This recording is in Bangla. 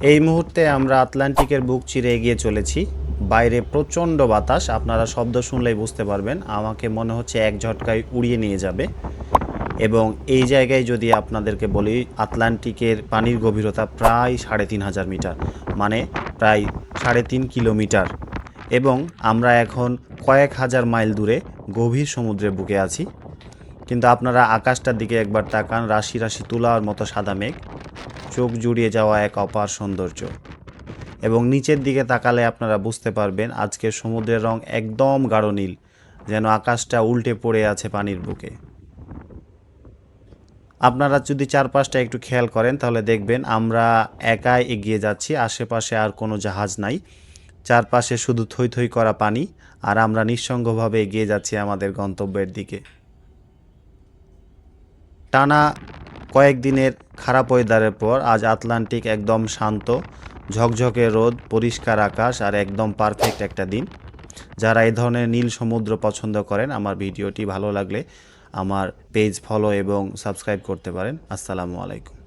এই মুহূর্তে আমরা আটলান্টিকের বুক চিরে এগিয়ে চলেছি। বাইরে প্রচণ্ড বাতাস, আপনারা শব্দ শুনলেই বুঝতে পারবেন। আমাকে মনে হচ্ছে এক ঝটকায় উড়িয়ে নিয়ে যাবে। এবং এই জায়গায় যদি আপনাদেরকে বলি, আটলান্টিকের পানির গভীরতা প্রায় ৩,৫০০ মিটার, মানে প্রায় ৩.৫ কিলোমিটার। এবং আমরা এখন কয়েক হাজার মাইল দূরে গভীর সমুদ্রের বুকে আছি। কিন্তু আপনারা আকাশটার দিকে একবার তাকান, রাশি রাশি তুলার মতো সাদা মেঘ, চোখ জুড়িয়ে যাওয়া এক অপার সৌন্দর্য। এবং নিচের দিকে তাকালে আপনারা বুঝতে পারবেন আজকের সমুদ্রের রং একদম গাঢ় নীল, যেন আকাশটা উল্টে পড়ে আছে পানির বুকে। আপনারা যদি চারপাশটা একটু খেয়াল করেন তাহলে দেখবেন আমরা একাই এগিয়ে যাচ্ছি, আশেপাশে আর কোনো জাহাজ নাই। চারপাশে শুধু থই থই করা পানি, আর আমরা নিঃসঙ্গভাবে এগিয়ে যাচ্ছি আমাদের গন্তব্যের দিকে। টানা কয়েকদিনের খারাপ ওয়েদারের পর আজ আটলান্টিক একদম শান্ত, ঝকঝকে রোদ, পরিষ্কার আকাশ আর একদম পারফেক্ট একটা দিন। যারা এই ধরনের নীল সমুদ্র পছন্দ করেন, আমার ভিডিওটি ভালো লাগলে আমার পেজ ফলো এবং সাবস্ক্রাইব করতে পারেন। আসসালামু আলাইকুম।